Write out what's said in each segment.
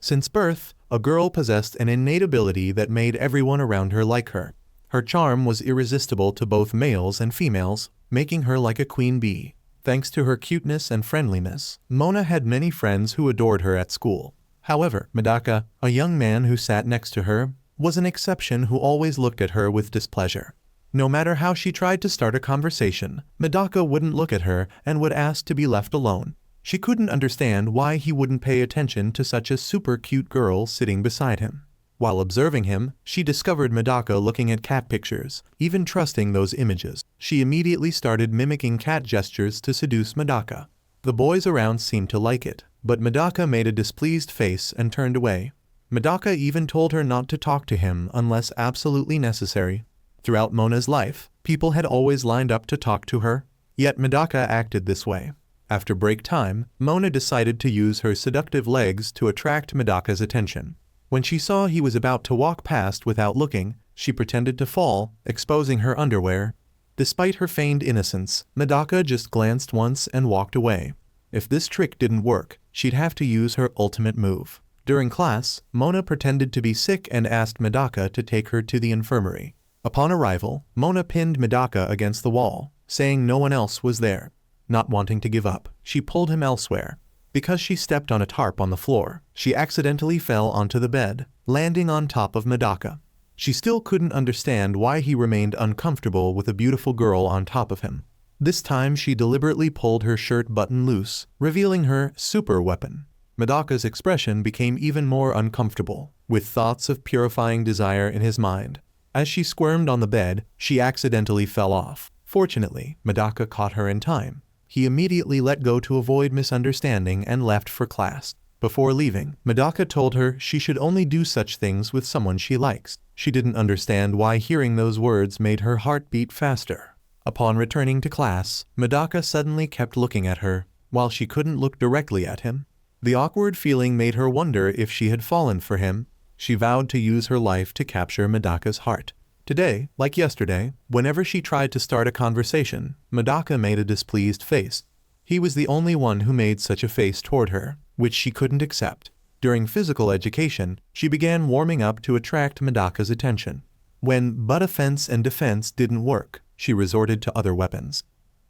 Since birth, a girl possessed an innate ability that made everyone around her like her. Her charm was irresistible to both males and females, making her like a queen bee. Thanks to her cuteness and friendliness, Mona had many friends who adored her at school. However, Medaka, a young man who sat next to her, was an exception who always looked at her with displeasure. No matter how she tried to start a conversation, Medaka wouldn't look at her and would ask to be left alone. She couldn't understand why he wouldn't pay attention to such a super cute girl sitting beside him. While observing him, she discovered Medaka looking at cat pictures, even trusting those images. She immediately started mimicking cat gestures to seduce Medaka. The boys around seemed to like it, but Medaka made a displeased face and turned away. Medaka even told her not to talk to him unless absolutely necessary. Throughout Mona's life, people had always lined up to talk to her, yet Medaka acted this way. After break time, Mona decided to use her seductive legs to attract Medaka's attention. When she saw he was about to walk past without looking, she pretended to fall, exposing her underwear. Despite her feigned innocence, Medaka just glanced once and walked away. If this trick didn't work, she'd have to use her ultimate move. During class, Mona pretended to be sick and asked Medaka to take her to the infirmary. Upon arrival, Mona pinned Medaka against the wall, saying no one else was there. Not wanting to give up, she pulled him elsewhere. Because she stepped on a tarp on the floor, she accidentally fell onto the bed, landing on top of Medaka. She still couldn't understand why he remained uncomfortable with a beautiful girl on top of him. This time she deliberately pulled her shirt button loose, revealing her super weapon. Medaka's expression became even more uncomfortable, with thoughts of purifying desire in his mind. As she squirmed on the bed, she accidentally fell off. Fortunately, Medaka caught her in time. He immediately let go to avoid misunderstanding and left for class. Before leaving, Medaka told her she should only do such things with someone she likes. She didn't understand why hearing those words made her heart beat faster. Upon returning to class, Medaka suddenly kept looking at her, while she couldn't look directly at him. The awkward feeling made her wonder if she had fallen for him. She vowed to use her life to capture Medaka's heart. Today, like yesterday, whenever she tried to start a conversation, Medaka made a displeased face. He was the only one who made such a face toward her, which she couldn't accept. During physical education, she began warming up to attract Medaka's attention. When butt offense and defense didn't work, she resorted to other weapons.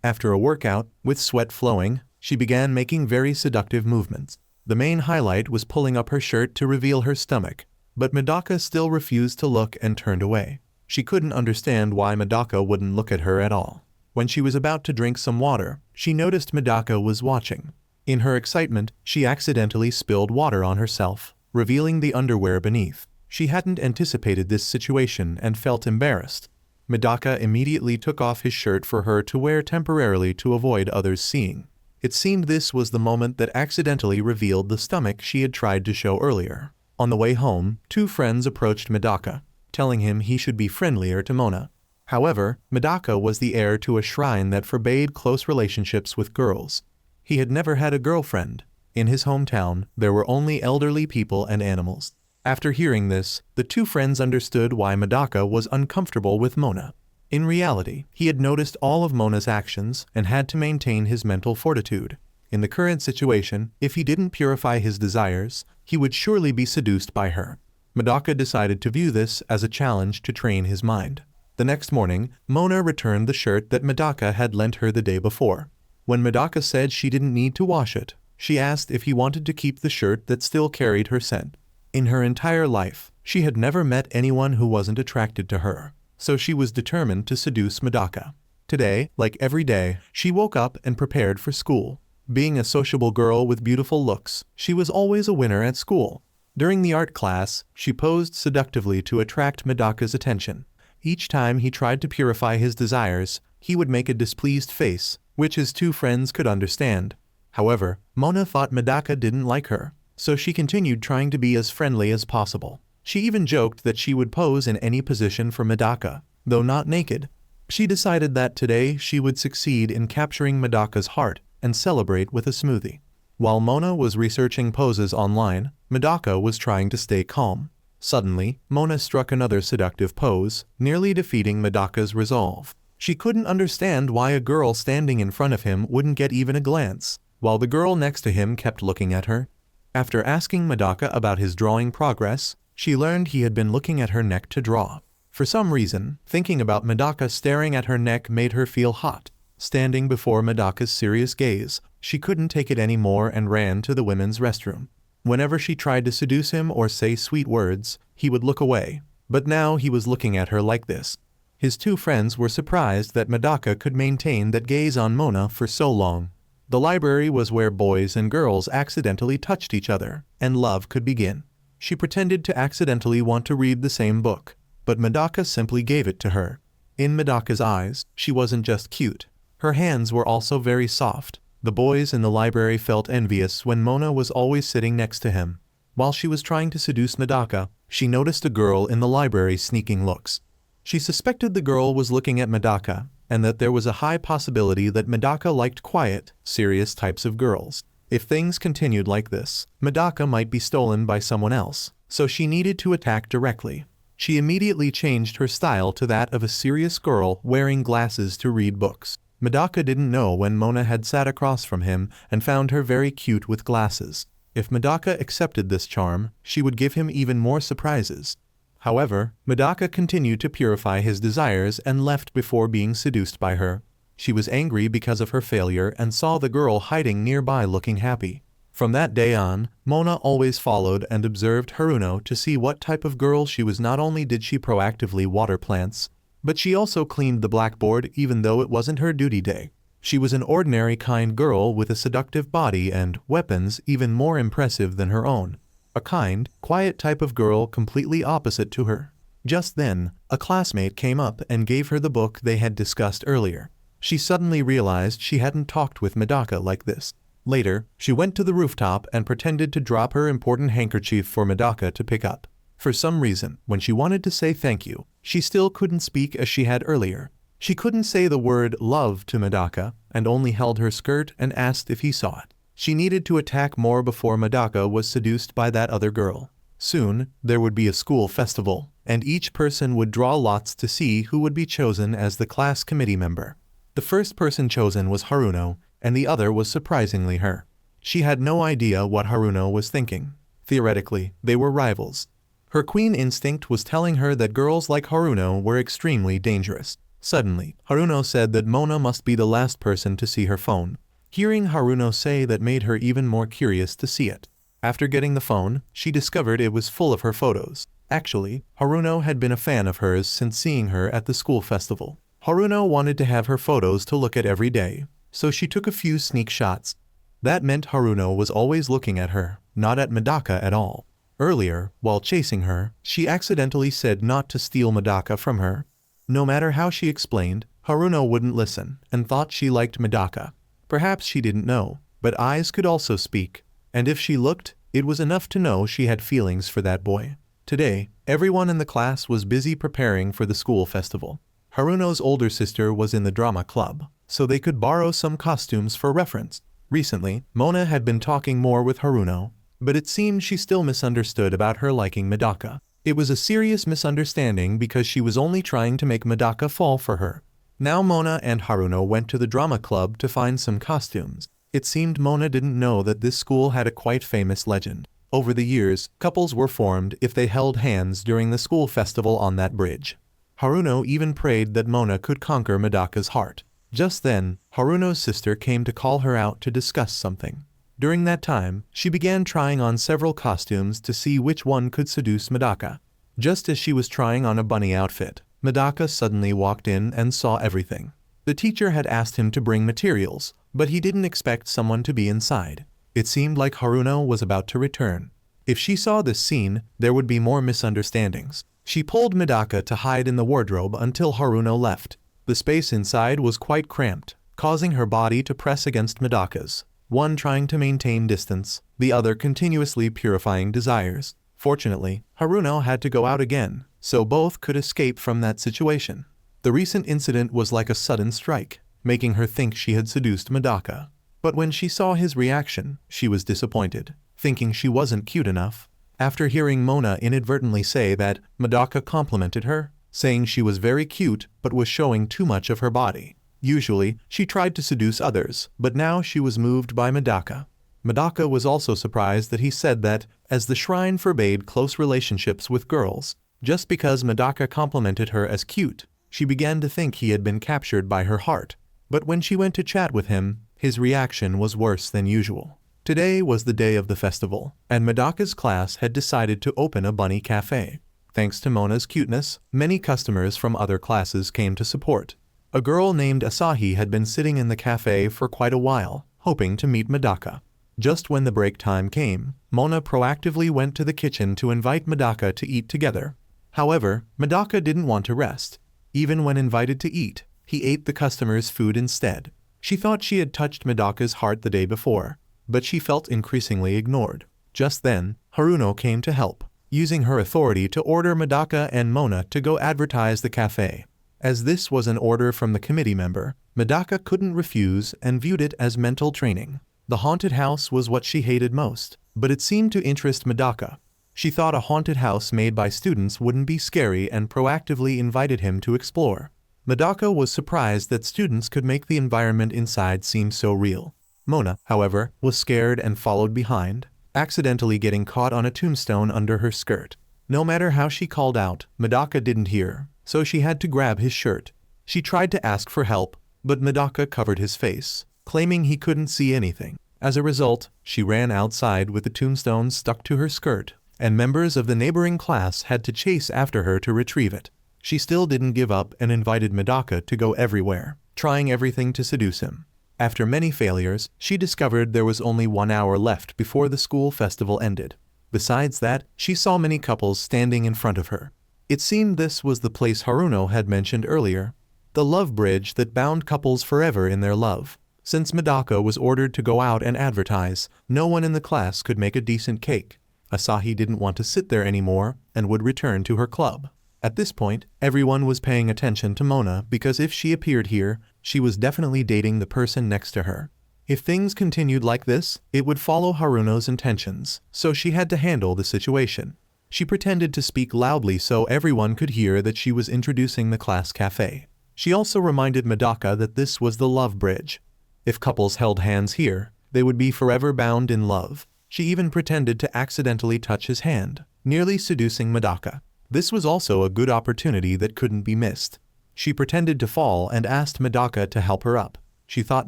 After a workout, with sweat flowing, she began making very seductive movements. The main highlight was pulling up her shirt to reveal her stomach, but Medaka still refused to look and turned away. She couldn't understand why Medaka wouldn't look at her at all. When she was about to drink some water, she noticed Medaka was watching. In her excitement, she accidentally spilled water on herself, revealing the underwear beneath. She hadn't anticipated this situation and felt embarrassed. Medaka immediately took off his shirt for her to wear temporarily to avoid others seeing. It seemed this was the moment that accidentally revealed the stomach she had tried to show earlier. On the way home, two friends approached Medaka, telling him he should be friendlier to Mona. However, Medaka was the heir to a shrine that forbade close relationships with girls. He had never had a girlfriend. In his hometown, there were only elderly people and animals. After hearing this, the two friends understood why Medaka was uncomfortable with Mona. In reality, he had noticed all of Mona's actions and had to maintain his mental fortitude. In the current situation, if he didn't purify his desires, he would surely be seduced by her. Medaka decided to view this as a challenge to train his mind. The next morning, Mona returned the shirt that Medaka had lent her the day before. When Medaka said she didn't need to wash it, she asked if he wanted to keep the shirt that still carried her scent. In her entire life, she had never met anyone who wasn't attracted to her, so she was determined to seduce Medaka. Today, like every day, she woke up and prepared for school. Being a sociable girl with beautiful looks, she was always a winner at school. During the art class, she posed seductively to attract Medaka's attention. Each time he tried to purify his desires, he would make a displeased face, which his two friends could understand. However, Mona thought Medaka didn't like her, so she continued trying to be as friendly as possible. She even joked that she would pose in any position for Medaka, though not naked. She decided that today she would succeed in capturing Medaka's heart and celebrate with a smoothie. While Mona was researching poses online, Medaka was trying to stay calm. Suddenly, Mona struck another seductive pose, nearly defeating Medaka's resolve. She couldn't understand why a girl standing in front of him wouldn't get even a glance, while the girl next to him kept looking at her. After asking Medaka about his drawing progress, she learned he had been looking at her neck to draw. For some reason, thinking about Medaka staring at her neck made her feel hot. Standing before Medaka's serious gaze, she couldn't take it anymore and ran to the women's restroom. Whenever she tried to seduce him or say sweet words, he would look away. But now he was looking at her like this. His two friends were surprised that Medaka could maintain that gaze on Mona for so long. The library was where boys and girls accidentally touched each other, and love could begin. She pretended to accidentally want to read the same book, but Medaka simply gave it to her. In Medaka's eyes, she wasn't just cute. Her hands were also very soft. The boys in the library felt envious when Mona was always sitting next to him. While she was trying to seduce Medaka, she noticed a girl in the library sneaking looks. She suspected the girl was looking at Medaka, and that there was a high possibility that Medaka liked quiet, serious types of girls. If things continued like this, Medaka might be stolen by someone else, so she needed to attack directly. She immediately changed her style to that of a serious girl wearing glasses to read books. Medaka didn't know when Mona had sat across from him and found her very cute with glasses. If Medaka accepted this charm, she would give him even more surprises. However, Medaka continued to purify his desires and left before being seduced by her. She was angry because of her failure and saw the girl hiding nearby looking happy. From that day on, Mona always followed and observed Haruno to see what type of girl she was. Not only did she proactively water plants, but she also cleaned the blackboard even though it wasn't her duty day. She was an ordinary kind girl with a seductive body and weapons even more impressive than her own. A kind, quiet type of girl completely opposite to her. Just then, a classmate came up and gave her the book they had discussed earlier. She suddenly realized she hadn't talked with Medaka like this. Later, she went to the rooftop and pretended to drop her important handkerchief for Medaka to pick up. For some reason, when she wanted to say thank you, she still couldn't speak as she had earlier. She couldn't say the word love to Medaka, and only held her skirt and asked if he saw it. She needed to attack more before Medaka was seduced by that other girl. Soon, there would be a school festival, and each person would draw lots to see who would be chosen as the class committee member. The first person chosen was Haruno, and the other was surprisingly her. She had no idea what Haruno was thinking. Theoretically, they were rivals. Her queen instinct was telling her that girls like Haruno were extremely dangerous. Suddenly, Haruno said that Mona must be the last person to see her phone. Hearing Haruno say that made her even more curious to see it. After getting the phone, she discovered it was full of her photos. Actually, Haruno had been a fan of hers since seeing her at the school festival. Haruno wanted to have her photos to look at every day, so she took a few sneak shots. That meant Haruno was always looking at her, not at Medaka at all. Earlier, while chasing her, she accidentally said not to steal Medaka from her. No matter how she explained, Haruno wouldn't listen and thought she liked Medaka. Perhaps she didn't know, but eyes could also speak, and if she looked, it was enough to know she had feelings for that boy. Today, everyone in the class was busy preparing for the school festival. Haruno's older sister was in the drama club, so they could borrow some costumes for reference. Recently, Mona had been talking more with Haruno, but it seemed she still misunderstood about her liking Medaka. It was a serious misunderstanding because she was only trying to make Medaka fall for her. Now Mona and Haruno went to the drama club to find some costumes. It seemed Mona didn't know that this school had a quite famous legend. Over the years, couples were formed if they held hands during the school festival on that bridge. Haruno even prayed that Mona could conquer Medaka's heart. Just then, Haruno's sister came to call her out to discuss something. During that time, she began trying on several costumes to see which one could seduce Medaka. Just as she was trying on a bunny outfit, Medaka suddenly walked in and saw everything. The teacher had asked him to bring materials, but he didn't expect someone to be inside. It seemed like Haruno was about to return. If she saw this scene, there would be more misunderstandings. She pulled Medaka to hide in the wardrobe until Haruno left. The space inside was quite cramped, causing her body to press against Medaka's. One trying to maintain distance, the other continuously purifying desires. Fortunately, Haruno had to go out again, so both could escape from that situation. The recent incident was like a sudden strike, making her think she had seduced Medaka. But when she saw his reaction, she was disappointed, thinking she wasn't cute enough. After hearing Mona inadvertently say that, Medaka complimented her, saying she was very cute but was showing too much of her body. Usually, she tried to seduce others, but now she was moved by Medaka. Medaka was also surprised that he said that, as the shrine forbade close relationships with girls. Just because Medaka complimented her as cute, she began to think he had been captured by her heart. But when she went to chat with him, his reaction was worse than usual. Today was the day of the festival, and Medaka's class had decided to open a bunny cafe. Thanks to Mona's cuteness, many customers from other classes came to support. A girl named Asahi had been sitting in the cafe for quite a while, hoping to meet Medaka. Just when the break time came, Mona proactively went to the kitchen to invite Medaka to eat together. However, Medaka didn't want to rest. Even when invited to eat, he ate the customer's food instead. She thought she had touched Medaka's heart the day before, but she felt increasingly ignored. Just then, Haruno came to help, using her authority to order Medaka and Mona to go advertise the cafe. As this was an order from the committee member, Medaka couldn't refuse and viewed it as mental training. The haunted house was what she hated most, but it seemed to interest Medaka. She thought a haunted house made by students wouldn't be scary and proactively invited him to explore. Medaka was surprised that students could make the environment inside seem so real. Mona, however, was scared and followed behind, accidentally getting caught on a tombstone under her skirt. No matter how she called out, Medaka didn't hear, so she had to grab his shirt. She tried to ask for help, but Medaka covered his face, claiming he couldn't see anything. As a result, she ran outside with the tombstone stuck to her skirt, and members of the neighboring class had to chase after her to retrieve it. She still didn't give up and invited Medaka to go everywhere, trying everything to seduce him. After many failures, she discovered there was only 1 hour left before the school festival ended. Besides that, she saw many couples standing in front of her. It seemed this was the place Haruno had mentioned earlier, the love bridge that bound couples forever in their love. Since Medaka was ordered to go out and advertise, no one in the class could make a decent cake. Asahi didn't want to sit there anymore and would return to her club. At this point, everyone was paying attention to Mona because if she appeared here, she was definitely dating the person next to her. If things continued like this, it would follow Haruno's intentions, so she had to handle the situation. She pretended to speak loudly so everyone could hear that she was introducing the class cafe. She also reminded Medaka that this was the love bridge. If couples held hands here, they would be forever bound in love. She even pretended to accidentally touch his hand, nearly seducing Medaka. This was also a good opportunity that couldn't be missed. She pretended to fall and asked Medaka to help her up. She thought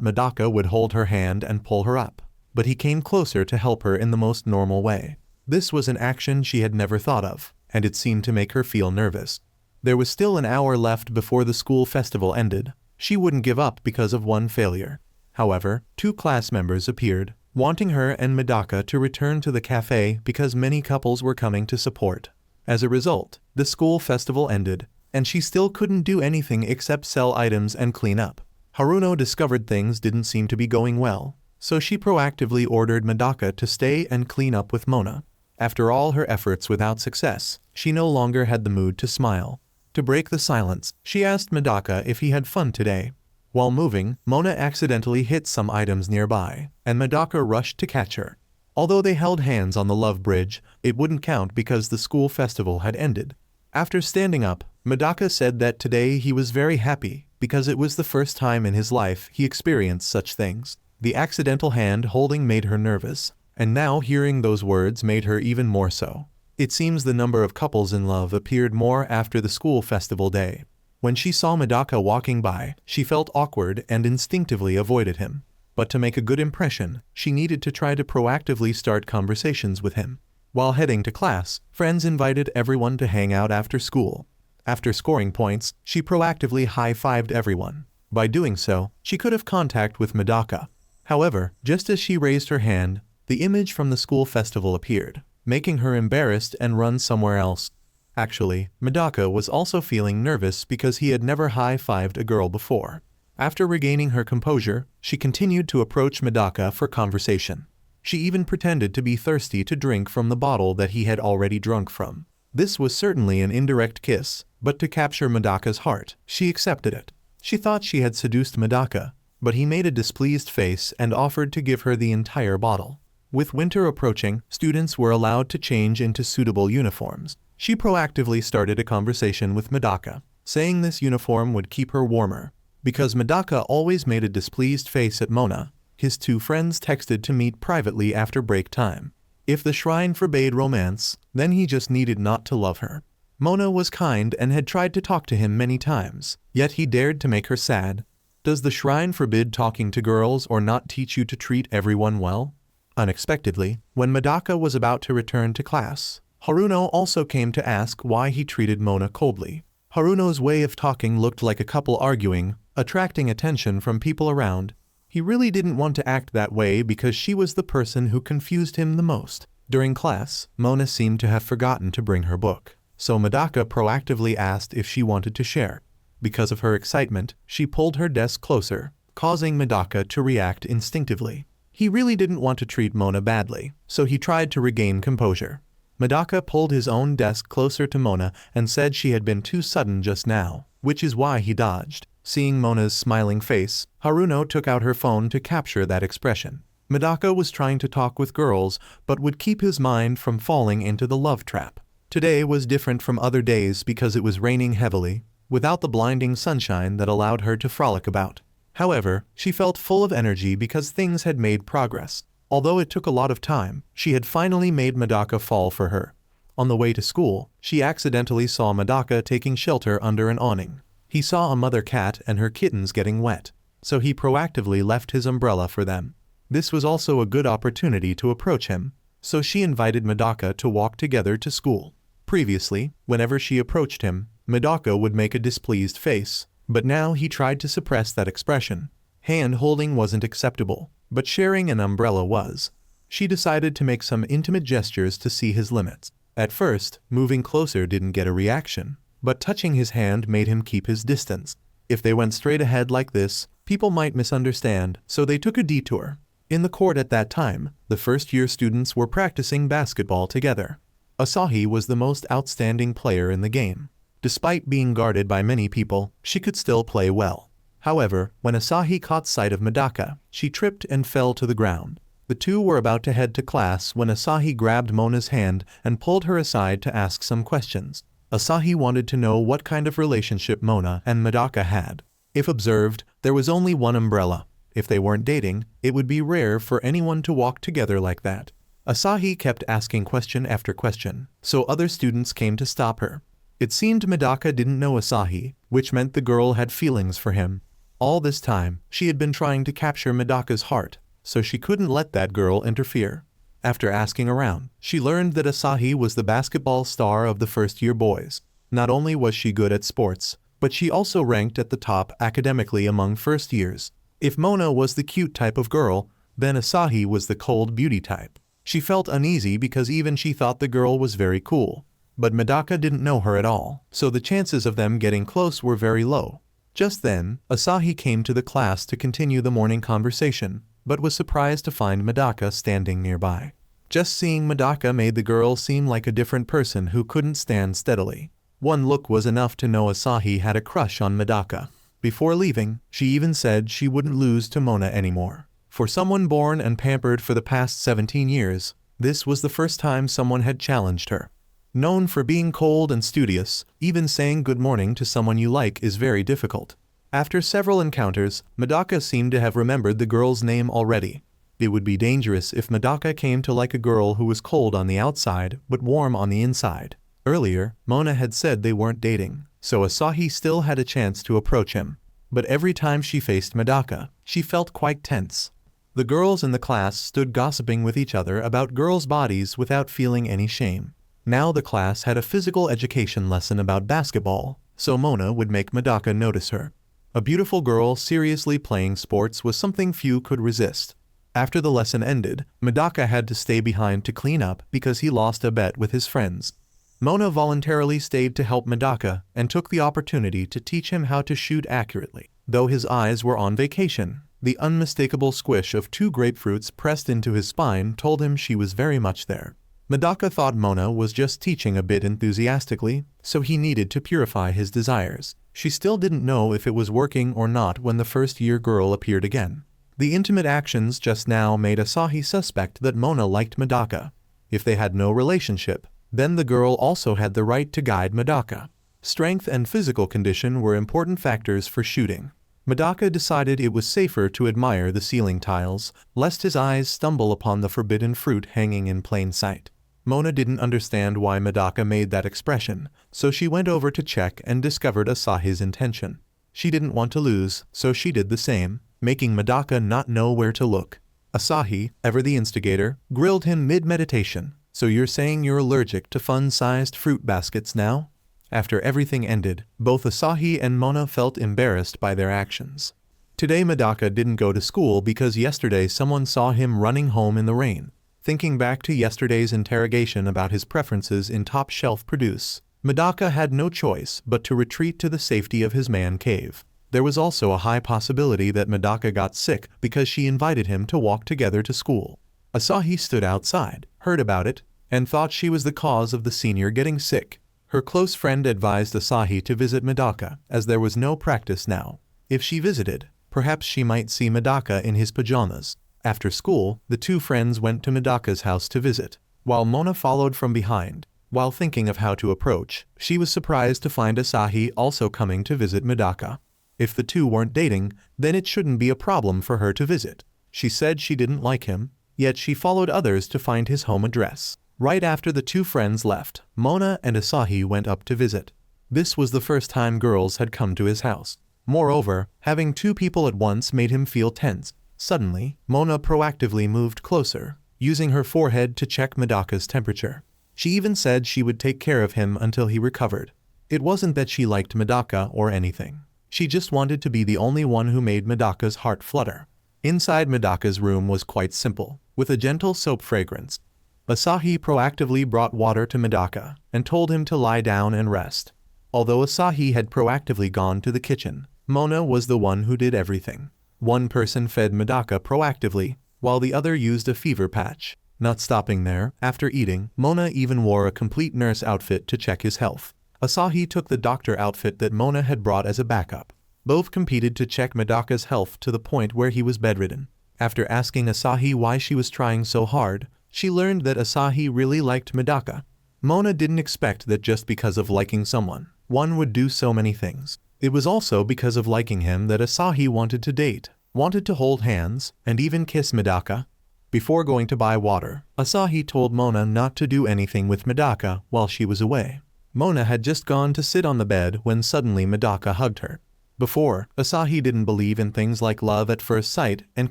Medaka would hold her hand and pull her up, but he came closer to help her in the most normal way. This was an action she had never thought of, and it seemed to make her feel nervous. There was still an hour left before the school festival ended. She wouldn't give up because of one failure. However, 2 class members appeared, wanting her and Medaka to return to the cafe because many couples were coming to support. As a result, the school festival ended, and she still couldn't do anything except sell items and clean up. Haruno discovered things didn't seem to be going well, so she proactively ordered Medaka to stay and clean up with Mona. After all her efforts without success, she no longer had the mood to smile. To break the silence, she asked Medaka if he had fun today. While moving, Mona accidentally hit some items nearby, and Medaka rushed to catch her. Although they held hands on the love bridge, it wouldn't count because the school festival had ended. After standing up, Medaka said that today he was very happy because it was the first time in his life he experienced such things. The accidental hand holding made her nervous, and now hearing those words made her even more so. It seems the number of couples in love appeared more after the school festival day. When she saw Medaka walking by, she felt awkward and instinctively avoided him. But to make a good impression, she needed to try to proactively start conversations with him. While heading to class, friends invited everyone to hang out after school. After scoring points, she proactively high-fived everyone. By doing so, she could have contact with Medaka. However, just as she raised her hand, the image from the school festival appeared, making her embarrassed and run somewhere else. Actually, Medaka was also feeling nervous because he had never high-fived a girl before. After regaining her composure, she continued to approach Medaka for conversation. She even pretended to be thirsty to drink from the bottle that he had already drunk from. This was certainly an indirect kiss, but to capture Medaka's heart, she accepted it. She thought she had seduced Medaka, but he made a displeased face and offered to give her the entire bottle. With winter approaching, students were allowed to change into suitable uniforms. She proactively started a conversation with Medaka, saying this uniform would keep her warmer. Because Medaka always made a displeased face at Mona, His two friends texted to meet privately after break time. If the shrine forbade romance, then he just needed not to love her. Mona was kind and had tried to talk to him many times, yet he dared to make her sad. Does the shrine forbid talking to girls or not teach you to treat everyone well? Unexpectedly, when Medaka was about to return to class, Haruno also came to ask why he treated Mona coldly. Haruno's way of talking looked like a couple arguing, attracting attention from people around. He really didn't want to act that way because she was the person who confused him the most. During class, Mona seemed to have forgotten to bring her book, so Medaka proactively asked if she wanted to share. Because of her excitement, she pulled her desk closer, causing Medaka to react instinctively. He really didn't want to treat Mona badly, so he tried to regain composure. Medaka pulled his own desk closer to Mona and said she had been too sudden just now, which is why he dodged. Seeing Mona's smiling face, Haruno took out her phone to capture that expression. Medaka was trying to talk with girls, but would keep his mind from falling into the love trap. Today was different from other days because it was raining heavily, without the blinding sunshine that allowed her to frolic about. However, she felt full of energy because things had made progress. Although it took a lot of time, she had finally made Medaka fall for her. On the way to school, she accidentally saw Medaka taking shelter under an awning. He saw a mother cat and her kittens getting wet, so he proactively left his umbrella for them. This was also a good opportunity to approach him, so she invited Medaka to walk together to school. Previously, whenever she approached him, Medaka would make a displeased face, but now he tried to suppress that expression. Hand-holding wasn't acceptable, but sharing an umbrella was. She decided to make some intimate gestures to see his limits. At first, moving closer didn't get a reaction, but touching his hand made him keep his distance. If they went straight ahead like this, people might misunderstand, so they took a detour. In the court at that time, the first-year students were practicing basketball together. Asahi was the most outstanding player in the game. Despite being guarded by many people, she could still play well. However, when Asahi caught sight of Medaka, she tripped and fell to the ground. The two were about to head to class when Asahi grabbed Mona's hand and pulled her aside to ask some questions. Asahi wanted to know what kind of relationship Mona and Medaka had. If observed, there was only one umbrella. If they weren't dating, it would be rare for anyone to walk together like that. Asahi kept asking question after question, so other students came to stop her. It seemed Medaka didn't know Asahi, which meant the girl had feelings for him. All this time, she had been trying to capture Medaka's heart, so she couldn't let that girl interfere. After asking around, she learned that Asahi was the basketball star of the first-year boys. Not only was she good at sports, but she also ranked at the top academically among first years. If Mona was the cute type of girl, then Asahi was the cold beauty type. She felt uneasy because even she thought the girl was very cool. But Medaka didn't know her at all, so the chances of them getting close were very low. Just then, Asahi came to the class to continue the morning conversation, but was surprised to find Medaka standing nearby. Just seeing Medaka made the girl seem like a different person who couldn't stand steadily. One look was enough to know Asahi had a crush on Medaka. Before leaving, she even said she wouldn't lose to Mona anymore. For someone born and pampered for the past 17 years, this was the first time someone had challenged her. Known for being cold and studious, even saying good morning to someone you like is very difficult. After several encounters, Medaka seemed to have remembered the girl's name already. It would be dangerous if Medaka came to like a girl who was cold on the outside but warm on the inside. Earlier, Mona had said they weren't dating, so Asahi still had a chance to approach him. But every time she faced Medaka, she felt quite tense. The girls in the class stood gossiping with each other about girls' bodies without feeling any shame. Now the class had a physical education lesson about basketball, so Mona would make Medaka notice her. A beautiful girl seriously playing sports was something few could resist. After the lesson ended, Medaka had to stay behind to clean up because he lost a bet with his friends. Mona voluntarily stayed to help Medaka and took the opportunity to teach him how to shoot accurately. Though his eyes were on vacation, the unmistakable squish of 2 grapefruits pressed into his spine told him she was very much there. Medaka thought Mona was just teaching a bit enthusiastically, so he needed to purify his desires. She still didn't know if it was working or not when the first-year girl appeared again. The intimate actions just now made Asahi suspect that Mona liked Medaka. If they had no relationship, then the girl also had the right to guide Medaka. Strength and physical condition were important factors for shooting. Medaka decided it was safer to admire the ceiling tiles, lest his eyes stumble upon the forbidden fruit hanging in plain sight. Mona didn't understand why Medaka made that expression, so she went over to check and discovered Asahi's intention. She didn't want to lose, so she did the same, making Medaka not know where to look. Asahi, ever the instigator, grilled him mid-meditation. "So you're saying you're allergic to fun-sized fruit baskets now?" After everything ended, both Asahi and Mona felt embarrassed by their actions. Today Medaka didn't go to school because yesterday someone saw him running home in the rain. Thinking back to yesterday's interrogation about his preferences in top-shelf produce, Medaka had no choice but to retreat to the safety of his man cave. There was also a high possibility that Medaka got sick because she invited him to walk together to school. Asahi stood outside, heard about it, and thought she was the cause of the senior getting sick. Her close friend advised Asahi to visit Medaka, as there was no practice now. If she visited, perhaps she might see Medaka in his pajamas. After school, the two friends went to Medaka's house to visit, while Mona followed from behind. While thinking of how to approach, she was surprised to find Asahi also coming to visit Medaka. If the two weren't dating, then it shouldn't be a problem for her to visit. She said she didn't like him, yet she followed others to find his home address. Right after the two friends left, Mona and Asahi went up to visit. This was the first time girls had come to his house. Moreover, having two people at once made him feel tense. Suddenly, Mona proactively moved closer, using her forehead to check Medaka's temperature. She even said she would take care of him until he recovered. It wasn't that she liked Medaka or anything. She just wanted to be the only one who made Medaka's heart flutter. Inside Medaka's room was quite simple, with a gentle soap fragrance. Asahi proactively brought water to Medaka and told him to lie down and rest. Although Asahi had proactively gone to the kitchen, Mona was the one who did everything. One person fed Medaka proactively, while the other used a fever patch. Not stopping there, after eating, Mona even wore a complete nurse outfit to check his health. Asahi took the doctor outfit that Mona had brought as a backup. Both competed to check Medaka's health to the point where he was bedridden. After asking Asahi why she was trying so hard, she learned that Asahi really liked Medaka. Mona didn't expect that just because of liking someone, one would do so many things. It was also because of liking him that Asahi wanted to date, wanted to hold hands, and even kiss Medaka. Before going to buy water, Asahi told Mona not to do anything with Medaka while she was away. Mona had just gone to sit on the bed when suddenly Medaka hugged her. Before, Asahi didn't believe in things like love at first sight and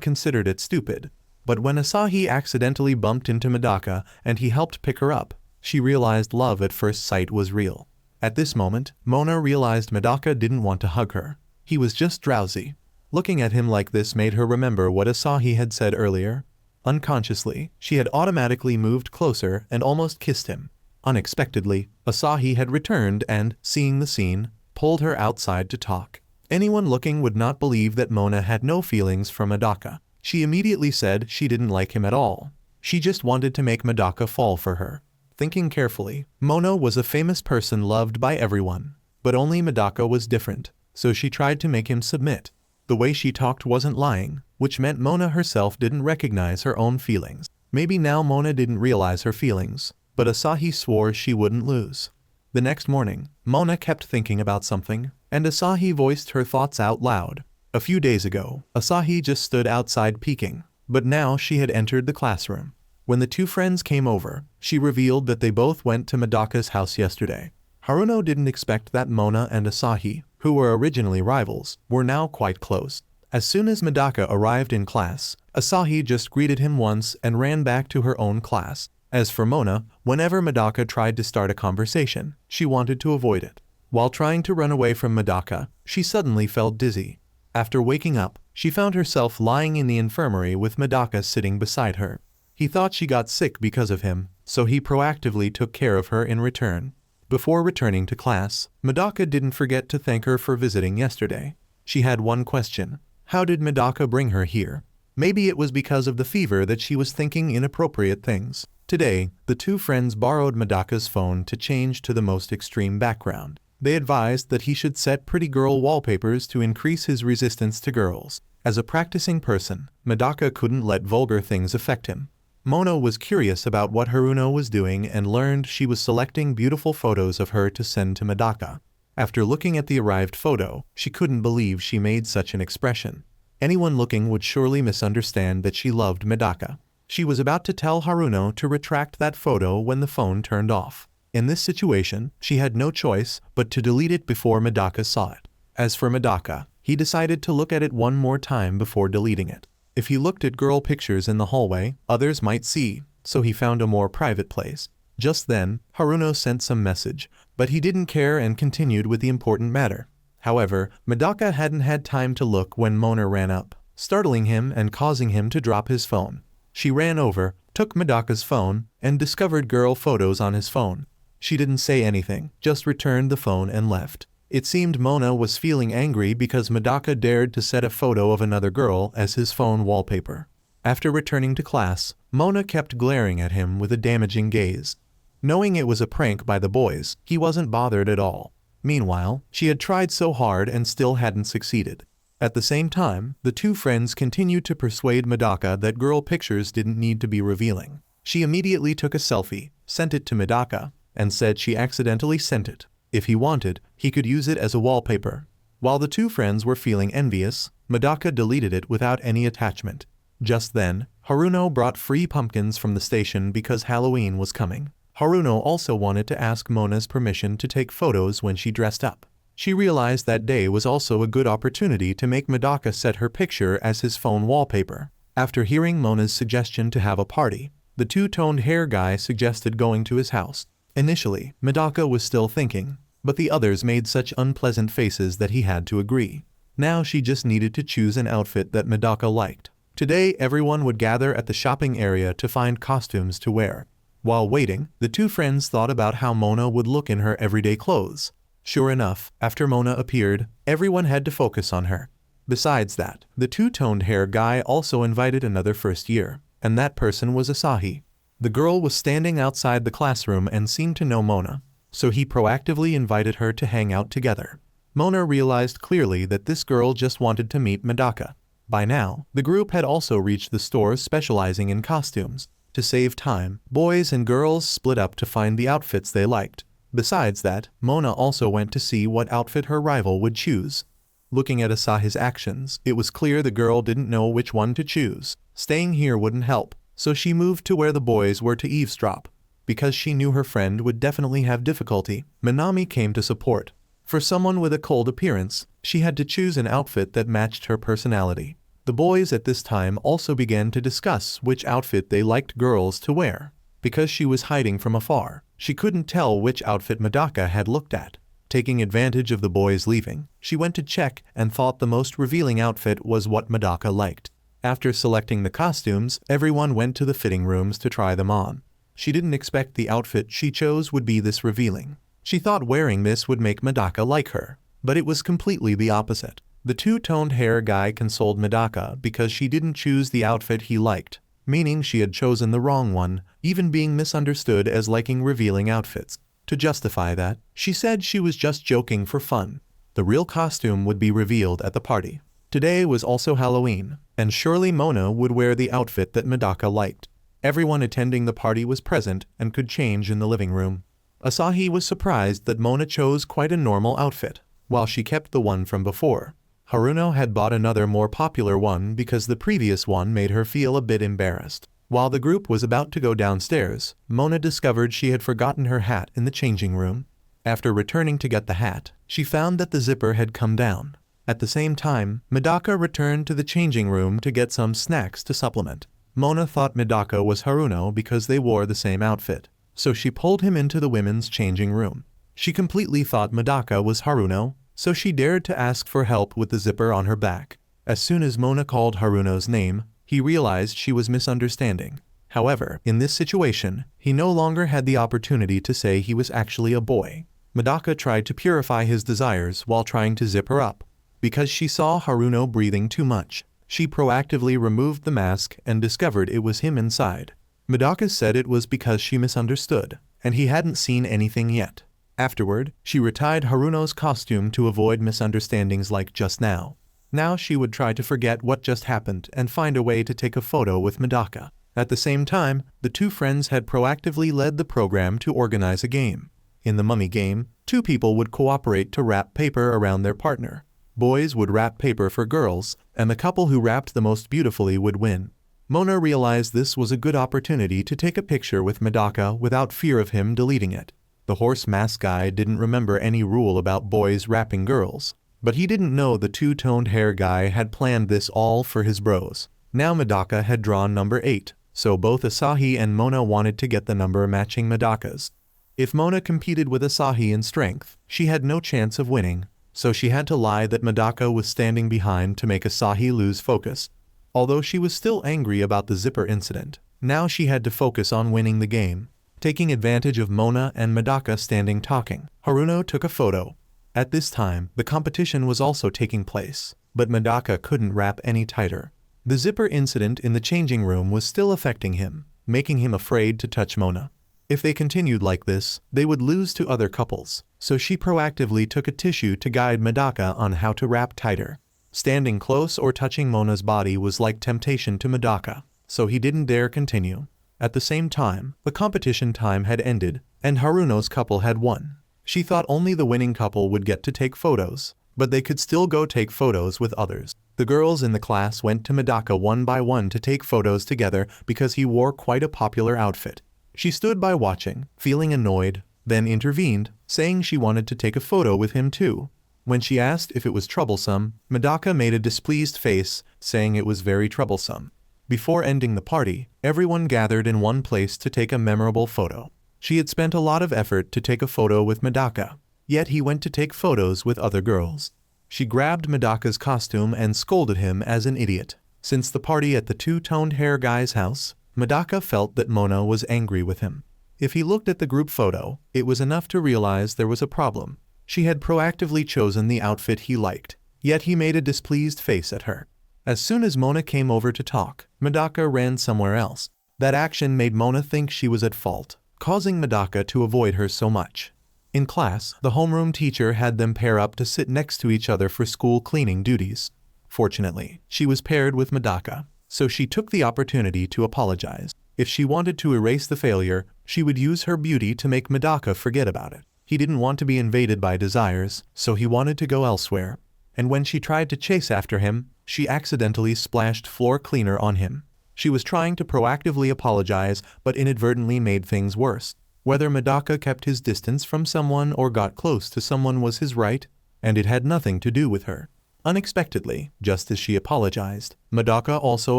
considered it stupid. But when Asahi accidentally bumped into Medaka and he helped pick her up, she realized love at first sight was real. At this moment, Mona realized Medaka didn't want to hug her. He was just drowsy. Looking at him like this made her remember what Asahi had said earlier. Unconsciously, she had automatically moved closer and almost kissed him. Unexpectedly, Asahi had returned and, seeing the scene, pulled her outside to talk. Anyone looking would not believe that Mona had no feelings for Medaka. She immediately said she didn't like him at all. She just wanted to make Medaka fall for her. Thinking carefully, Mona was a famous person loved by everyone. But only Medaka was different, so she tried to make him submit. The way she talked wasn't lying, which meant Mona herself didn't recognize her own feelings. Maybe now Mona didn't realize her feelings, but Asahi swore she wouldn't lose. The next morning, Mona kept thinking about something, and Asahi voiced her thoughts out loud. A few days ago, Asahi just stood outside peeking, but now she had entered the classroom. When the two friends came over, she revealed that they both went to Medaka's house yesterday. Haruno didn't expect that Mona and Asahi, who were originally rivals, were now quite close. As soon as Medaka arrived in class, Asahi just greeted him once and ran back to her own class. As for Mona, whenever Medaka tried to start a conversation, she wanted to avoid it. While trying to run away from Medaka, she suddenly felt dizzy. After waking up, she found herself lying in the infirmary with Medaka sitting beside her. He thought she got sick because of him, so he proactively took care of her in return. Before returning to class, Medaka didn't forget to thank her for visiting yesterday. She had one question. How did Medaka bring her here? Maybe it was because of the fever that she was thinking inappropriate things. Today, the two friends borrowed Medaka's phone to change to the most extreme background. They advised that he should set pretty girl wallpapers to increase his resistance to girls. As a practicing person, Medaka couldn't let vulgar things affect him. Mona was curious about what Haruno was doing and learned she was selecting beautiful photos of her to send to Medaka. After looking at the arrived photo, she couldn't believe she made such an expression. Anyone looking would surely misunderstand that she loved Medaka. She was about to tell Haruno to retract that photo when the phone turned off. In this situation, she had no choice but to delete it before Medaka saw it. As for Medaka, he decided to look at it one more time before deleting it. If he looked at girl pictures in the hallway, others might see, so he found a more private place. Just then, Haruno sent some message, but he didn't care and continued with the important matter. However, Medaka hadn't had time to look when Mona ran up, startling him and causing him to drop his phone. She ran over, took Medaka's phone, and discovered girl photos on his phone. She didn't say anything, just returned the phone and left. It seemed Mona was feeling angry because Medaka dared to set a photo of another girl as his phone wallpaper. After returning to class, Mona kept glaring at him with a damaging gaze. Knowing it was a prank by the boys, he wasn't bothered at all. Meanwhile, she had tried so hard and still hadn't succeeded. At the same time, the two friends continued to persuade Medaka that girl pictures didn't need to be revealing. She immediately took a selfie, sent it to Medaka, and said she accidentally sent it. If he wanted, he could use it as a wallpaper. While the two friends were feeling envious, Medaka deleted it without any attachment. Just then, Haruno brought free pumpkins from the station because Halloween was coming. Haruno also wanted to ask Mona's permission to take photos when she dressed up. She realized that day was also a good opportunity to make Medaka set her picture as his phone wallpaper. After hearing Mona's suggestion to have a party, the two-toned hair guy suggested going to his house. Initially, Medaka was still thinking, but the others made such unpleasant faces that he had to agree. Now she just needed to choose an outfit that Medaka liked. Today everyone would gather at the shopping area to find costumes to wear. While waiting, the two friends thought about how Mona would look in her everyday clothes. Sure enough, after Mona appeared, everyone had to focus on her. Besides that, the two-toned hair guy also invited another first year, and that person was Asahi. The girl was standing outside the classroom and seemed to know Mona, so he proactively invited her to hang out together. Mona realized clearly that this girl just wanted to meet Medaka. By now, the group had also reached the stores specializing in costumes. To save time, boys and girls split up to find the outfits they liked. Besides that, Mona also went to see what outfit her rival would choose. Looking at Asahi's actions, it was clear the girl didn't know which one to choose. Staying here wouldn't help, so she moved to where the boys were to eavesdrop. Because she knew her friend would definitely have difficulty, Minami came to support. For someone with a cold appearance, she had to choose an outfit that matched her personality. The boys at this time also began to discuss which outfit they liked girls to wear. Because she was hiding from afar, she couldn't tell which outfit Medaka had looked at. Taking advantage of the boys leaving, she went to check and thought the most revealing outfit was what Medaka liked. After selecting the costumes, everyone went to the fitting rooms to try them on. She didn't expect the outfit she chose would be this revealing. She thought wearing this would make Medaka like her, but it was completely the opposite. The two-toned hair guy consoled Medaka because she didn't choose the outfit he liked, meaning she had chosen the wrong one, even being misunderstood as liking revealing outfits. To justify that, she said she was just joking for fun. The real costume would be revealed at the party. Today was also Halloween, and surely Mona would wear the outfit that Medaka liked. Everyone attending the party was present and could change in the living room. Asahi was surprised that Mona chose quite a normal outfit, while she kept the one from before. Haruno had bought another more popular one because the previous one made her feel a bit embarrassed. While the group was about to go downstairs, Mona discovered she had forgotten her hat in the changing room. After returning to get the hat, she found that the zipper had come down. At the same time, Medaka returned to the changing room to get some snacks to supplement. Mona thought Medaka was Haruno because they wore the same outfit, so she pulled him into the women's changing room. She completely thought Medaka was Haruno, so she dared to ask for help with the zipper on her back. As soon as Mona called Haruno's name, he realized she was misunderstanding. However, in this situation, he no longer had the opportunity to say he was actually a boy. Medaka tried to purify his desires while trying to zip her up. Because she saw Haruno breathing too much, she proactively removed the mask and discovered it was him inside. Medaka said it was because she misunderstood, and he hadn't seen anything yet. Afterward, she retied Haruno's costume to avoid misunderstandings like just now. Now she would try to forget what just happened and find a way to take a photo with Medaka. At the same time, the two friends had proactively led the program to organize a game. In the mummy game, Two people would cooperate to wrap paper around their partner. Boys would wrap paper for girls, and the couple who wrapped the most beautifully would win. Mona realized this was a good opportunity to take a picture with Medaka without fear of him deleting it. The horse mask guy didn't remember any rule about boys wrapping girls, but he didn't know the two-toned hair guy had planned this all for his bros. Now Medaka had drawn number 8, so both Asahi and Mona wanted to get the number matching Medaka's. If Mona competed with Asahi in strength, she had no chance of winning, so she had to lie that Medaka was standing behind to make Asahi lose focus. Although she was still angry about the zipper incident, now she had to focus on winning the game. Taking advantage of Mona and Medaka standing talking, Haruno took a photo. At this time, the competition was also taking place, but Medaka couldn't wrap any tighter. The zipper incident in the changing room was still affecting him, making him afraid to touch Mona. If they continued like this, they would lose to other couples, so she proactively took a tissue to guide Medaka on how to wrap tighter. Standing close or touching Mona's body was like temptation to Medaka, so he didn't dare continue. At the same time, the competition time had ended, and Haruno's couple had won. She thought only the winning couple would get to take photos, but they could still go take photos with others. The girls in the class went to Medaka one by one to take photos together because he wore quite a popular outfit. She stood by watching, feeling annoyed, then intervened, saying she wanted to take a photo with him too. When she asked if it was troublesome, Medaka made a displeased face, saying it was very troublesome. Before ending the party, everyone gathered in one place to take a memorable photo. She had spent a lot of effort to take a photo with Medaka, yet he went to take photos with other girls. She grabbed Medaka's costume and scolded him as an idiot. Since the party at the two-toned hair guy's house, Medaka felt that Mona was angry with him. If he looked at the group photo, it was enough to realize there was a problem. She had proactively chosen the outfit he liked, yet he made a displeased face at her. As soon as Mona came over to talk, Medaka ran somewhere else. That action made Mona think she was at fault, causing Medaka to avoid her so much. In class, the homeroom teacher had them pair up to sit next to each other for school cleaning duties. Fortunately, she was paired with Medaka, so she took the opportunity to apologize. If she wanted to erase the failure, she would use her beauty to make Medaka forget about it. He didn't want to be invaded by desires, so he wanted to go elsewhere. And when she tried to chase after him, she accidentally splashed floor cleaner on him. She was trying to proactively apologize, but inadvertently made things worse. Whether Medaka kept his distance from someone or got close to someone was his right, and it had nothing to do with her. Unexpectedly, just as she apologized, Medaka also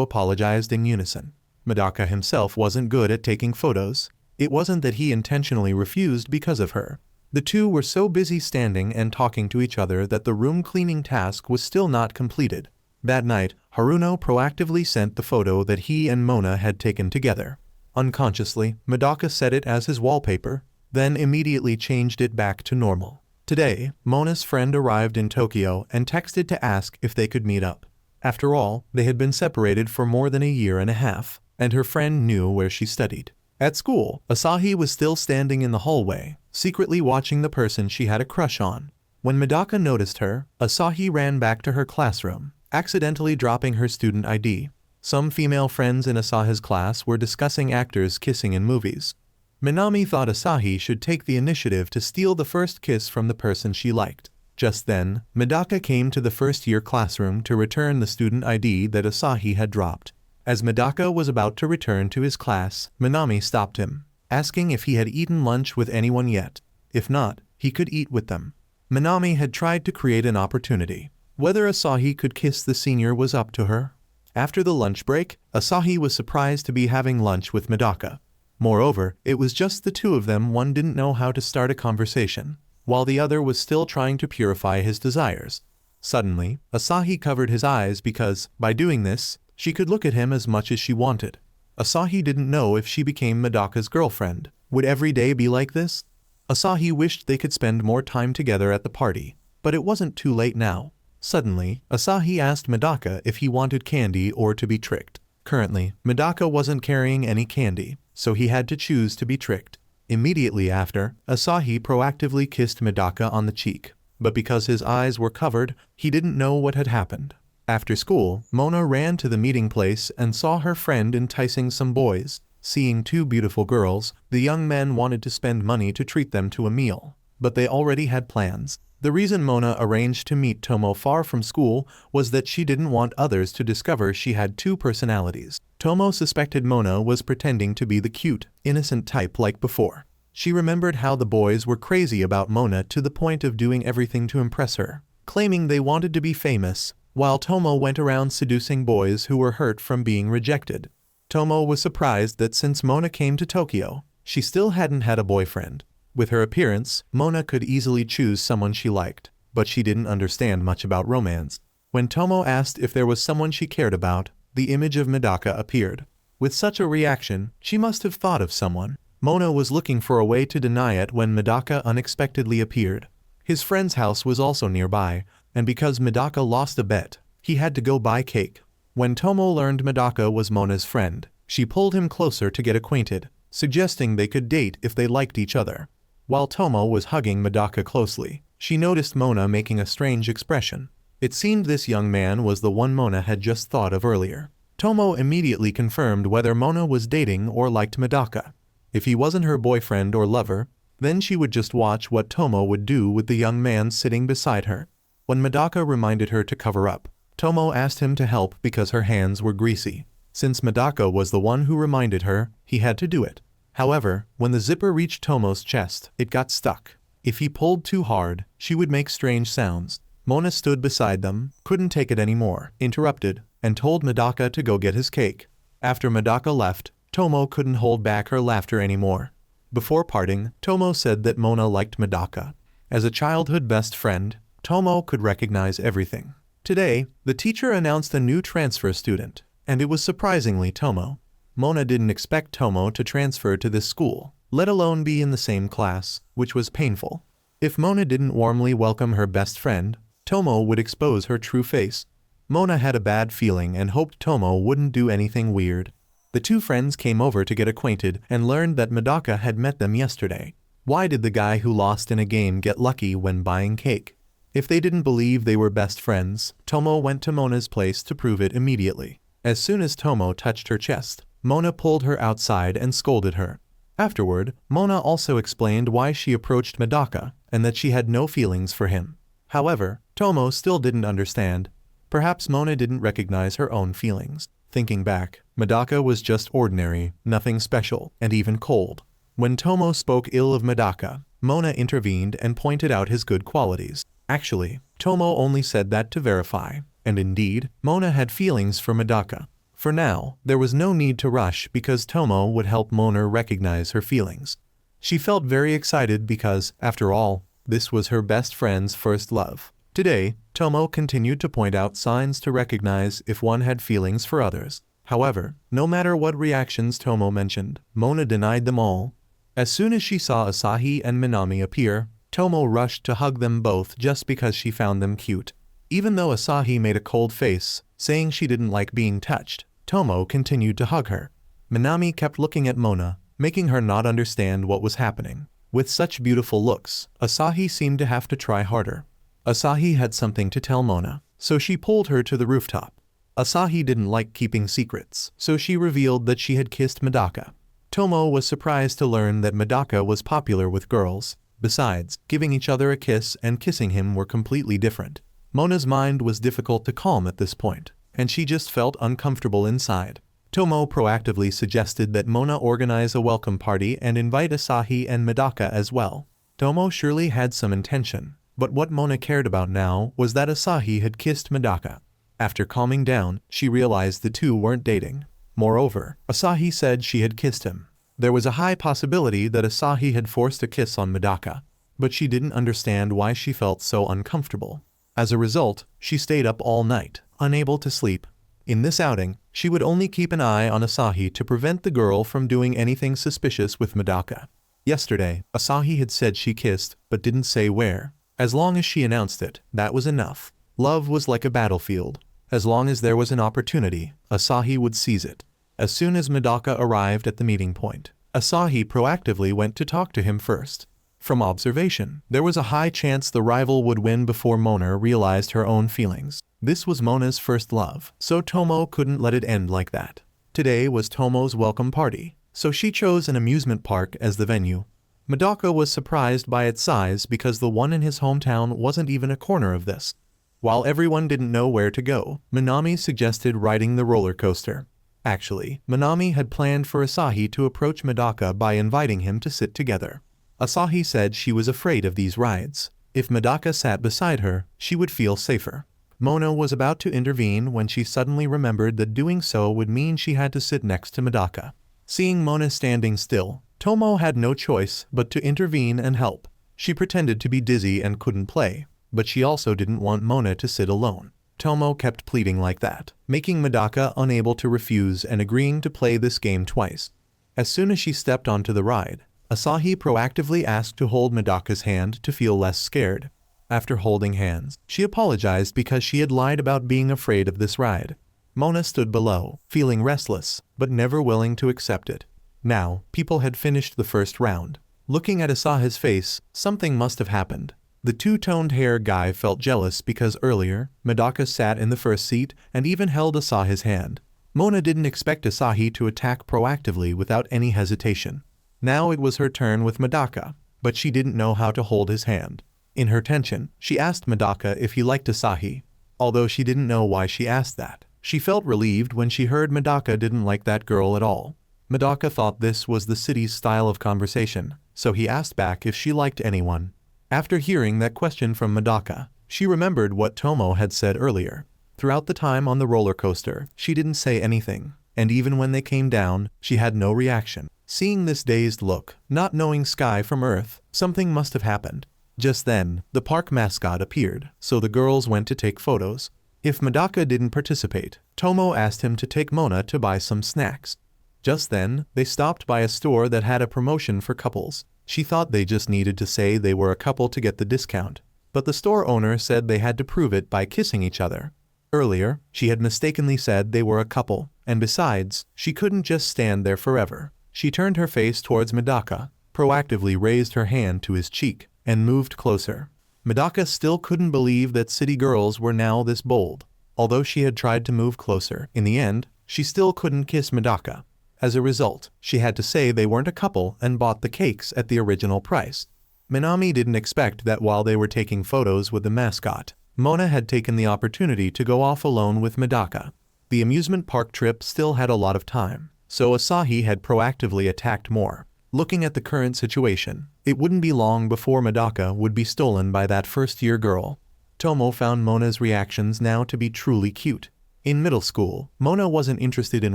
apologized in unison. Medaka himself wasn't good at taking photos. It wasn't that he intentionally refused because of her. The two were so busy standing and talking to each other that the room cleaning task was still not completed. That night, Haruno proactively sent the photo that he and Mona had taken together. Unconsciously, Medaka set it as his wallpaper, then immediately changed it back to normal. Today, Mona's friend arrived in Tokyo and texted to ask if they could meet up. After all, they had been separated for more than a year and a half, and her friend knew where she studied. At school, Asahi was still standing in the hallway, secretly watching the person she had a crush on. When Medaka noticed her, Asahi ran back to her classroom, accidentally dropping her student ID. Some female friends in Asahi's class were discussing actors kissing in movies. Minami thought Asahi should take the initiative to steal the first kiss from the person she liked. Just then, Medaka came to the first-year classroom to return the student ID that Asahi had dropped. As Medaka was about to return to his class, Minami stopped him, asking if he had eaten lunch with anyone yet. If not, he could eat with them. Minami had tried to create an opportunity. Whether Asahi could kiss the senior was up to her. After the lunch break, Asahi was surprised to be having lunch with Medaka. Moreover, it was just the two of them. One didn't know how to start a conversation, while the other was still trying to purify his desires. Suddenly, Asahi covered his eyes because, by doing this, she could look at him as much as she wanted. Asahi didn't know if she became Medaka's girlfriend. Would every day be like this? Asahi wished they could spend more time together at the party, but it wasn't too late now. Suddenly, Asahi asked Medaka if he wanted candy or to be tricked. Currently, Medaka wasn't carrying any candy, so he had to choose to be tricked. Immediately after, Asahi proactively kissed Medaka on the cheek, but because his eyes were covered, he didn't know what had happened. After school, Mona ran to the meeting place and saw her friend enticing some boys. Seeing two beautiful girls, the young men wanted to spend money to treat them to a meal. but they already had plans. The reason Mona arranged to meet Tomo far from school was that she didn't want others to discover she had two personalities. Tomo suspected Mona was pretending to be the cute, innocent type like before. She remembered how the boys were crazy about Mona to the point of doing everything to impress her, claiming they wanted to be famous, while Tomo went around seducing boys who were hurt from being rejected. Tomo was surprised that since Mona came to Tokyo, she still hadn't had a boyfriend. With her appearance, Mona could easily choose someone she liked, but she didn't understand much about romance. When Tomo asked if there was someone she cared about, the image of Medaka appeared. With such a reaction, she must have thought of someone. Mona was looking for a way to deny it when Medaka unexpectedly appeared. His friend's house was also nearby, and because Medaka lost a bet, he had to go buy cake. When Tomo learned Medaka was Mona's friend, she pulled him closer to get acquainted, suggesting they could date if they liked each other. While Tomo was hugging Medaka closely, she noticed Mona making a strange expression. It seemed this young man was the one Mona had just thought of earlier. Tomo immediately confirmed whether Mona was dating or liked Medaka. If he wasn't her boyfriend or lover, then she would just watch what Tomo would do with the young man sitting beside her. When Medaka reminded her to cover up, Tomo asked him to help because her hands were greasy. Since Medaka was the one who reminded her, he had to do it. However, when the zipper reached Tomo's chest, it got stuck. If he pulled too hard, she would make strange sounds. Mona stood beside them, couldn't take it anymore, interrupted, and told Medaka to go get his cake. After Medaka left, Tomo couldn't hold back her laughter anymore. Before parting, Tomo said that Mona liked Medaka. As a childhood best friend, Tomo could recognize everything. Today, the teacher announced a new transfer student, and it was surprisingly Tomo. Mona didn't expect Tomo to transfer to this school, let alone be in the same class, which was painful. If Mona didn't warmly welcome her best friend, Tomo would expose her true face. Mona had a bad feeling and hoped Tomo wouldn't do anything weird. The two friends came over to get acquainted and learned that Medaka had met them yesterday. Why did the guy who lost in a game get lucky when buying cake? If they didn't believe they were best friends, Tomo went to Mona's place to prove it immediately. As soon as Tomo touched her chest, Mona pulled her outside and scolded her. Afterward, Mona also explained why she approached Medaka and that she had no feelings for him. However, Tomo still didn't understand. Perhaps Mona didn't recognize her own feelings. Thinking back, Medaka was just ordinary, nothing special, and even cold. When Tomo spoke ill of Medaka, Mona intervened and pointed out his good qualities. Actually, Tomo only said that to verify, and indeed, Mona had feelings for Medaka. For now, there was no need to rush because Tomo would help Mona recognize her feelings. She felt very excited because, after all, this was her best friend's first love. Today, Tomo continued to point out signs to recognize if one had feelings for others. However, no matter what reactions Tomo mentioned, Mona denied them all. As soon as she saw Asahi and Minami appear, Tomo rushed to hug them both just because she found them cute. Even though Asahi made a cold face, saying she didn't like being touched, Tomo continued to hug her. Minami kept looking at Mona, making her not understand what was happening. With such beautiful looks, Asahi seemed to have to try harder. Asahi had something to tell Mona, so she pulled her to the rooftop. Asahi didn't like keeping secrets, so she revealed that she had kissed Medaka. Tomo was surprised to learn that Medaka was popular with girls. Besides, giving each other a kiss and kissing him were completely different. Mona's mind was difficult to calm at this point, and she just felt uncomfortable inside. Tomo proactively suggested that Mona organize a welcome party and invite Asahi and Medaka as well. Tomo surely had some intention, but what Mona cared about now was that Asahi had kissed Medaka. After calming down, she realized the two weren't dating. Moreover, Asahi said she had kissed him. There was a high possibility that Asahi had forced a kiss on Medaka, but she didn't understand why she felt so uncomfortable. As a result, she stayed up all night, unable to sleep. In this outing, she would only keep an eye on Asahi to prevent the girl from doing anything suspicious with Medaka. Yesterday, Asahi had said she kissed, but didn't say where. As long as she announced it, that was enough. Love was like a battlefield. As long as there was an opportunity, Asahi would seize it. As soon as Medaka arrived at the meeting point, Asahi proactively went to talk to him first. From observation, there was a high chance the rival would win before Mona realized her own feelings. This was Mona's first love, so Tomo couldn't let it end like that. Today was Tomo's welcome party, so she chose an amusement park as the venue. Medaka was surprised by its size because the one in his hometown wasn't even a corner of this. While everyone didn't know where to go, Minami suggested riding the roller coaster. Actually, Minami had planned for Asahi to approach Medaka by inviting him to sit together. Asahi said she was afraid of these rides. If Medaka sat beside her, she would feel safer. Mona was about to intervene when she suddenly remembered that doing so would mean she had to sit next to Medaka. Seeing Mona standing still, Tomo had no choice but to intervene and help. She pretended to be dizzy and couldn't play, but she also didn't want Mona to sit alone. Tomo kept pleading like that, making Medaka unable to refuse and agreeing to play this game twice. As soon as she stepped onto the ride, Asahi proactively asked to hold Medaka's hand to feel less scared. After holding hands, she apologized because she had lied about being afraid of this ride. Mona stood below, feeling restless, but never willing to accept it. Now, people had finished the first round. Looking at Asahi's face, something must have happened. The two-toned hair guy felt jealous because earlier, Medaka sat in the first seat and even held Asahi's hand. Mona didn't expect Asahi to attack proactively without any hesitation. Now it was her turn with Medaka, but she didn't know how to hold his hand. In her tension, she asked Medaka if he liked Asahi. Although she didn't know why she asked that, she felt relieved when she heard Medaka didn't like that girl at all. Medaka thought this was the city's style of conversation, so he asked back if she liked anyone. After hearing that question from Medaka, she remembered what Tomo had said earlier. Throughout the time on the roller coaster, she didn't say anything, and even when they came down, she had no reaction. Seeing this dazed look, not knowing sky from earth, something must have happened. Just then, the park mascot appeared, so the girls went to take photos. If Medaka didn't participate, Tomo asked him to take Mona to buy some snacks. Just then, they stopped by a store that had a promotion for couples. She thought they just needed to say they were a couple to get the discount, but the store owner said they had to prove it by kissing each other. Earlier, she had mistakenly said they were a couple, and besides, she couldn't just stand there forever. She turned her face towards Medaka, proactively raised her hand to his cheek, and moved closer. Medaka still couldn't believe that city girls were now this bold. Although she had tried to move closer, in the end, she still couldn't kiss Medaka. As a result, she had to say they weren't a couple and bought the cakes at the original price. Minami didn't expect that while they were taking photos with the mascot, Mona had taken the opportunity to go off alone with Medaka. The amusement park trip still had a lot of time, so Asahi had proactively attacked more. Looking at the current situation, it wouldn't be long before Medaka would be stolen by that first-year girl. Tomo found Mona's reactions now to be truly cute. In middle school, Mona wasn't interested in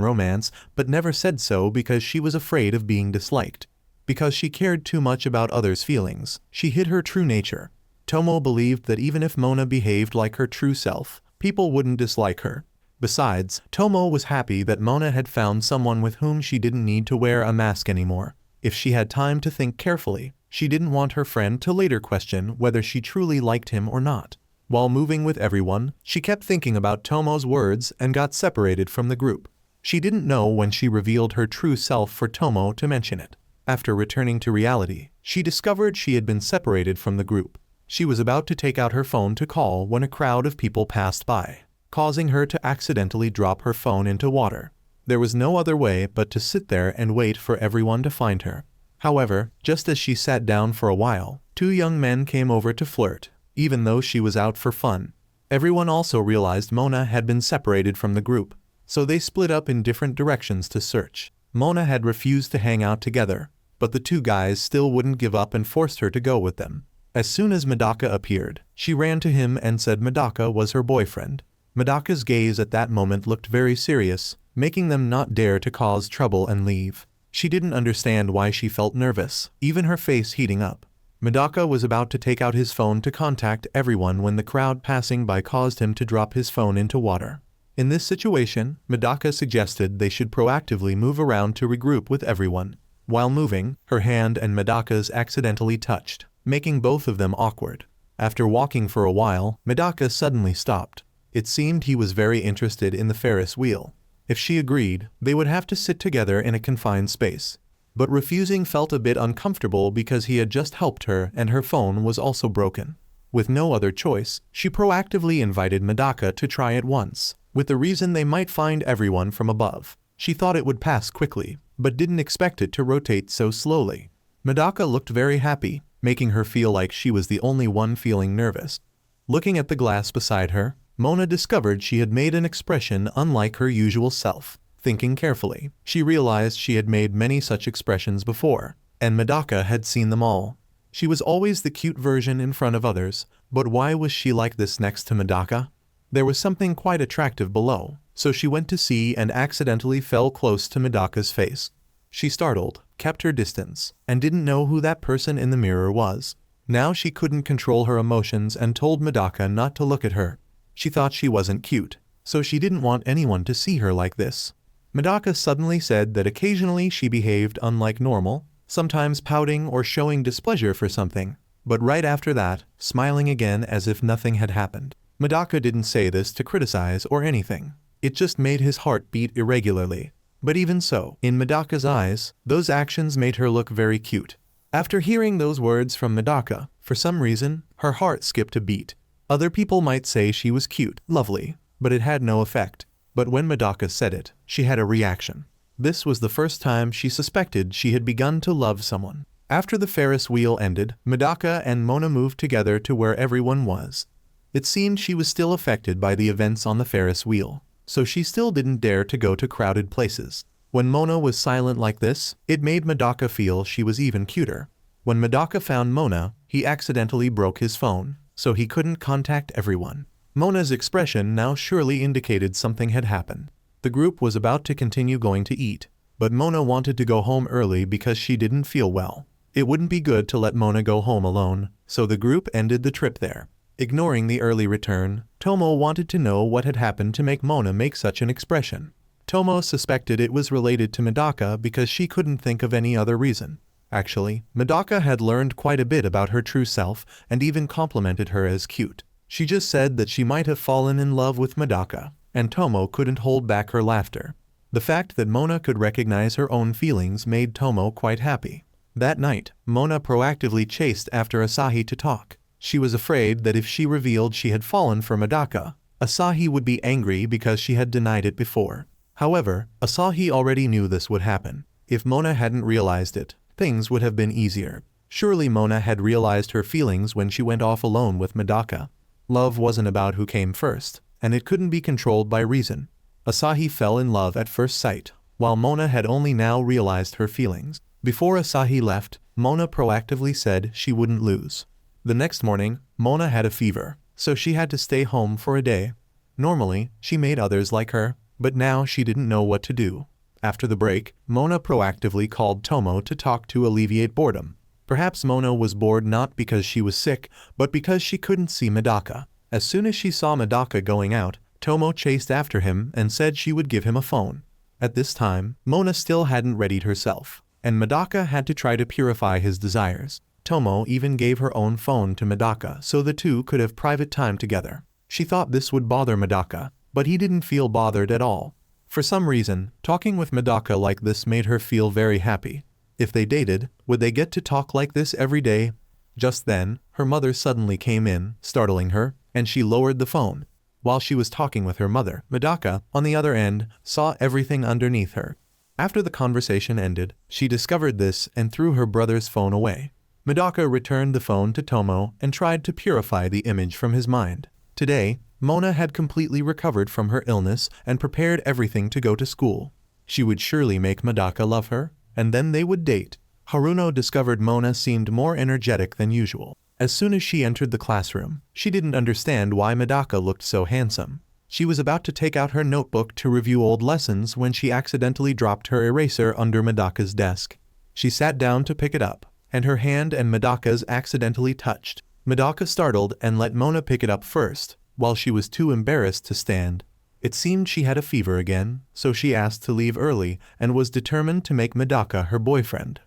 romance but never said so because she was afraid of being disliked. Because she cared too much about others' feelings, she hid her true nature. Tomo believed that even if Mona behaved like her true self, people wouldn't dislike her. Besides, Tomo was happy that Mona had found someone with whom she didn't need to wear a mask anymore. If she had time to think carefully, she didn't want her friend to later question whether she truly liked him or not. While moving with everyone, she kept thinking about Tomo's words and got separated from the group. She didn't know when she revealed her true self for Tomo to mention it. After returning to reality, she discovered she had been separated from the group. She was about to take out her phone to call when a crowd of people passed by, causing her to accidentally drop her phone into water. There was no other way but to sit there and wait for everyone to find her. However, just as she sat down for a while, two young men came over to flirt, even though she was out for fun. Everyone also realized Mona had been separated from the group, so they split up in different directions to search. Mona had refused to hang out together, but the two guys still wouldn't give up and forced her to go with them. As soon as Medaka appeared, she ran to him and said Medaka was her boyfriend. Medaka's gaze at that moment looked very serious, making them not dare to cause trouble and leave. She didn't understand why she felt nervous, even her face heating up. Medaka was about to take out his phone to contact everyone when the crowd passing by caused him to drop his phone into water. In this situation, Medaka suggested they should proactively move around to regroup with everyone. While moving, her hand and Medaka's accidentally touched, making both of them awkward. After walking for a while, Medaka suddenly stopped. It seemed he was very interested in the Ferris wheel. If she agreed, they would have to sit together in a confined space. But refusing felt a bit uncomfortable because he had just helped her and her phone was also broken. With no other choice, she proactively invited Medaka to try it once, with the reason they might find everyone from above. She thought it would pass quickly, but didn't expect it to rotate so slowly. Medaka looked very happy, making her feel like she was the only one feeling nervous. Looking at the glass beside her, Mona discovered she had made an expression unlike her usual self. Thinking carefully, she realized she had made many such expressions before, and Medaka had seen them all. She was always the cute version in front of others, but why was she like this next to Medaka? There was something quite attractive below, so she went to see and accidentally fell close to Medaka's face. She startled, kept her distance, and didn't know who that person in the mirror was. Now she couldn't control her emotions and told Medaka not to look at her. She thought she wasn't cute, so she didn't want anyone to see her like this. Medaka suddenly said that occasionally she behaved unlike normal, sometimes pouting or showing displeasure for something, but right after that, smiling again as if nothing had happened. Medaka didn't say this to criticize or anything. It just made his heart beat irregularly. But even so, in Medaka's eyes, those actions made her look very cute. After hearing those words from Medaka, for some reason, her heart skipped a beat. Other people might say she was cute, lovely, but it had no effect. But when Medaka said it, she had a reaction. This was the first time she suspected she had begun to love someone. After the Ferris wheel ended, Medaka and Mona moved together to where everyone was. It seemed she was still affected by the events on the Ferris wheel, so she still didn't dare to go to crowded places. When Mona was silent like this, it made Medaka feel she was even cuter. When Medaka found Mona, he accidentally broke his phone, so he couldn't contact everyone. Mona's expression now surely indicated something had happened. The group was about to continue going to eat, but Mona wanted to go home early because she didn't feel well. It wouldn't be good to let Mona go home alone, so the group ended the trip there. Ignoring the early return, Tomo wanted to know what had happened to make Mona make such an expression. Tomo suspected it was related to Medaka because she couldn't think of any other reason. Actually, Medaka had learned quite a bit about her true self and even complimented her as cute. She just said that she might have fallen in love with Medaka, and Tomo couldn't hold back her laughter. The fact that Mona could recognize her own feelings made Tomo quite happy. That night, Mona proactively chased after Asahi to talk. She was afraid that if she revealed she had fallen for Medaka, Asahi would be angry because she had denied it before. However, Asahi already knew this would happen. If Mona hadn't realized it, things would have been easier. Surely Mona had realized her feelings when she went off alone with Medaka. Love wasn't about who came first, and it couldn't be controlled by reason. Asahi fell in love at first sight, while Mona had only now realized her feelings. Before Asahi left, Mona proactively said she wouldn't lose. The next morning, Mona had a fever, so she had to stay home for a day. Normally, she made others like her, but now she didn't know what to do. After the break, Mona proactively called Tomo to talk to alleviate boredom. Perhaps Mona was bored not because she was sick, but because she couldn't see Medaka. As soon as she saw Medaka going out, Tomo chased after him and said she would give him a phone. At this time, Mona still hadn't readied herself, and Medaka had to try to purify his desires. Tomo even gave her own phone to Medaka so the two could have private time together. She thought this would bother Medaka, but he didn't feel bothered at all. For some reason, talking with Medaka like this made her feel very happy. If they dated, would they get to talk like this every day? Just then, her mother suddenly came in, startling her, and she lowered the phone. While she was talking with her mother, Medaka, on the other end, saw everything underneath her. After the conversation ended, she discovered this and threw her brother's phone away. Medaka returned the phone to Tomo and tried to purify the image from his mind. Today, Mona had completely recovered from her illness and prepared everything to go to school. She would surely make Medaka love her, and then they would date. Haruno discovered Mona seemed more energetic than usual. As soon as she entered the classroom, she didn't understand why Medaka looked so handsome. She was about to take out her notebook to review old lessons when she accidentally dropped her eraser under Medaka's desk. She sat down to pick it up, and her hand and Medaka's accidentally touched. Medaka startled and let Mona pick it up first, while she was too embarrassed to stand. It seemed she had a fever again, so she asked to leave early and was determined to make Medaka her boyfriend.